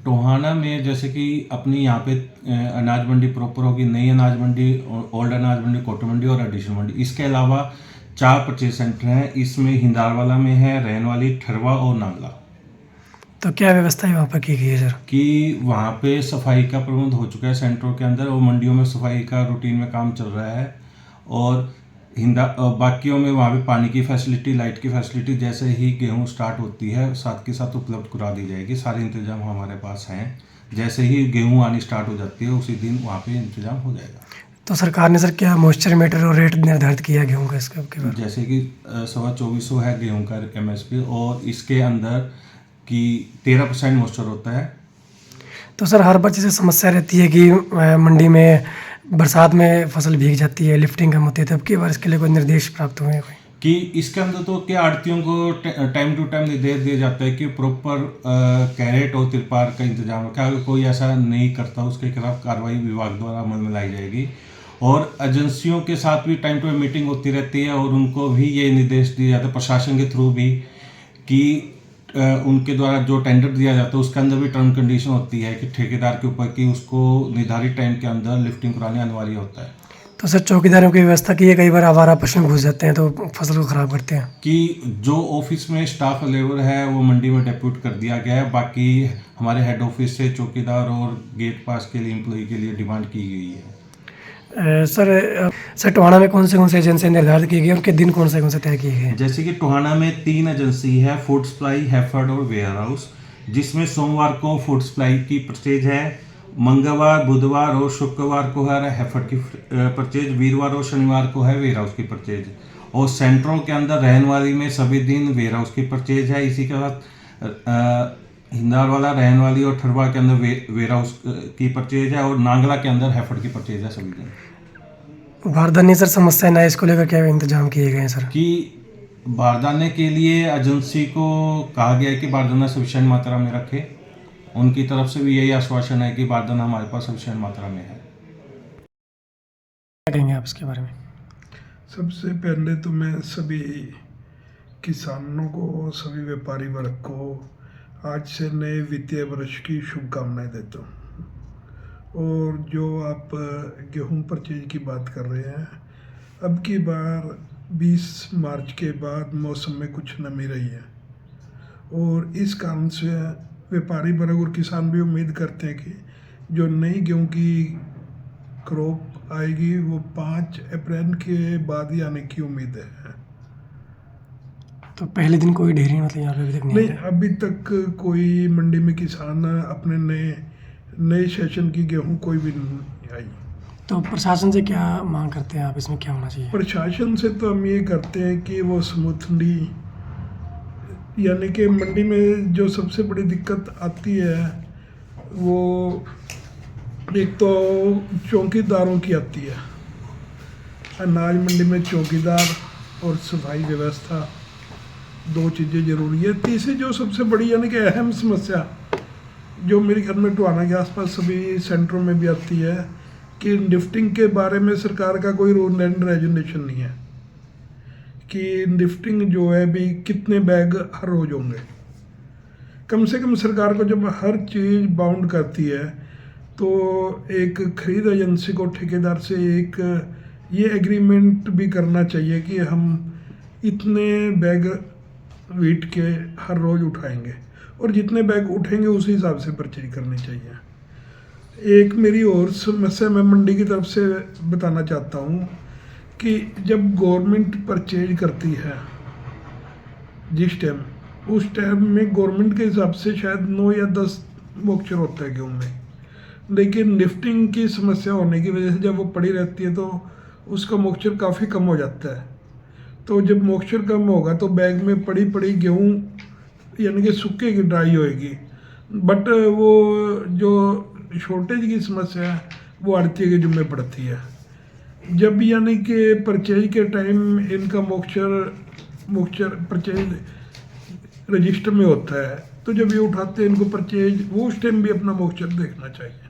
टोहाना में जैसे कि अपनी यहाँ पे अनाज मंडी प्रॉपर होगी, नई अनाज मंडी, ओल्ड अनाज मंडी, कॉटन मंडी और एडिशनल मंडी। इसके अलावा 4 परचेज सेंटर हैं। इसमें हिंदारवाला में है, रहनवाली, ठरवा और नांगला। तो क्या व्यवस्था है वहाँ पर की गई है सर? कि वहाँ पे सफाई का प्रबंध हो चुका है सेंटरों के अंदर, और मंडियों में सफाई का रूटीन में काम चल रहा है। और बाकियों में वहाँ पे पानी की फैसिलिटी, लाइट की फैसिलिटी जैसे ही गेहूँ स्टार्ट होती है साथ के साथ उपलब्ध करा दी जाएगी। सारे इंतजाम हमारे पास हैं। जैसे ही गेहूँ आनी स्टार्ट हो जाती है उसी दिन वहाँ पे इंतजाम हो जाएगा। तो सरकार ने सर क्या मॉइस्चर मीटर और रेट निर्धारित किया गेहूँ का इसके बारे में? जैसे कि 2400 है गेहूँ का MSP, और इसके अंदर कि 13% मॉइस्चर होता है। तो सर हर बार जैसे समस्या रहती है कि मंडी में बरसात में फसल भीग जाती है, लिफ्टिंग कम होती है, तब की बार इसके लिए कोई निर्देश प्राप्त हुए हैं कोई? कि इसके अंदर तो क्या आड़तियों को टाइम टू टाइम निर्देश दिया जाता है कि प्रॉपर कैरेट और तिरपाल का इंतजाम रखें। अगर कोई ऐसा नहीं करता उसके खिलाफ कार्रवाई विभाग द्वारा अमल में लाई जाएगी। और एजेंसियों के साथ भी टाइम टू टाइम मीटिंग होती रहती है, और उनको भी ये निर्देश दिया जाता है प्रशासन के थ्रू भी कि उनके द्वारा जो टेंडर दिया जाता है उसके अंदर भी टर्म कंडीशन होती है कि ठेकेदार के ऊपर कि उसको निर्धारित टाइम के अंदर लिफ्टिंग कराने अनिवार्य होता है। तो सर चौकीदारों की व्यवस्था की है, कई बार आवारा पशु घुस जाते हैं तो फसल को ख़राब करते हैं? कि जो ऑफिस में स्टाफ लेबर है वो मंडी में डेप्यूट कर दिया गया है। बाकी हमारे हेड ऑफिस से चौकीदार और गेट पास के लिए एम्प्लॉय के लिए डिमांड की गई है। सर टोहाना में कौन से एजेंसी निर्धारित की गई है, उनके दिन कौन से तय किए गए हैं? जैसे कि टोहाना में 3 एजेंसी है, फूड सप्लाई, हैफर्ड और वेयर हाउस, जिसमें सोमवार को फूड सप्लाई की परचेज है, मंगलवार, बुधवार और शुक्रवार को है हैफर्ड की परचेज, वीरवार और शनिवार को है वेयर हाउस की परचेज। और सेंटरों के अंदर रहनवाली में सभी दिन वेयर हाउस की परचेज है। इसी के साथ हिंदारवाला, रहनवाली और ठरवा के अंदर वेयर हाउस की परचेज है, और नांगला के अंदर हैफर्ड की परचेज है सभी दिन। बारदाने सर समस्या ना, इसको लेकर क्या इंतजाम किए गए हैं सर? कि बारदाने के लिए एजेंसी को कहा गया है कि बारदाना सफिशिएंट मात्रा में रखे। उनकी तरफ से भी यही आश्वासन है कि बारदाना हमारे पास सफिशिएंट मात्रा में है। क्या कहेंगे आप इसके बारे में? सबसे पहले तो मैं सभी किसानों को, सभी व्यापारी वर्ग को आज से नए वित्तीय वर्ष की शुभकामनाएं देता हूँ। और जो आप गेहूं परचेज की बात कर रहे हैं, अब की बार 20 मार्च के बाद मौसम में कुछ नमी रही है, और इस कारण से व्यापारी वर्ग और किसान भी उम्मीद करते हैं कि जो नई गेहूं की क्रॉप आएगी वो 5 अप्रैल के बाद ही आने की उम्मीद है। तो पहले दिन कोई ढेरी मतलब यहाँ पे अभी तक नहीं, अभी तक कोई मंडी में किसान अपने नए सेशन की गेहूं कोई भी नहीं आई। तो प्रशासन से क्या मांग करते हैं आप, इसमें क्या होना चाहिए? प्रशासन से तो हम ये करते हैं कि वो स्मूथली, यानी कि मंडी में जो सबसे बड़ी दिक्कत आती है वो एक तो चौकीदारों की आती है। अनाज मंडी में चौकीदार और सफाई व्यवस्था 2 चीज़ें ज़रूरी है। तीसरी जो सबसे बड़ी यानी कि अहम समस्या जो मेरे घर में टोहाना के आसपास सभी सेंटरों में भी आती है कि लिफ्टिंग के बारे में सरकार का कोई रूल एंड रेगुलेशन नहीं है कि लिफ्टिंग जो है भी कितने बैग हर रोज होंगे। कम से कम सरकार को जब हर चीज़ बाउंड करती है तो एक खरीद एजेंसी को ठेकेदार से एक ये एग्रीमेंट भी करना चाहिए कि हम इतने बैग वीट के हर रोज़ उठाएंगे, और जितने बैग उठेंगे उसी हिसाब से परचेज करनी चाहिए। एक मेरी और समस्या मैं मंडी की तरफ से बताना चाहता हूँ कि जब गवर्नमेंट परचेज करती है जिस टाइम, उस टाइम में गवर्नमेंट के हिसाब से शायद 9 या 10 मॉइस्चर होता है गेहूँ में, लेकिन लिफ्टिंग की समस्या होने की वजह से जब वो पड़ी रहती है तो उसका मॉइस्चर काफ़ी कम हो जाता है। तो जब मॉइस्चर कम होगा तो बैग में पड़ी गेहूँ यानी कि सूखेगी, ड्राई होएगी। बट वो जो शॉर्टेज की समस्या है वो आड़ती के जिम्मे पड़ती है। जब यानी कि परचेज के टाइम इनका मॉइस्चर परचेज रजिस्टर में होता है, तो जब ये उठाते हैं इनको परचेज, वो उस टाइम भी अपना मॉइस्चर देखना चाहिए।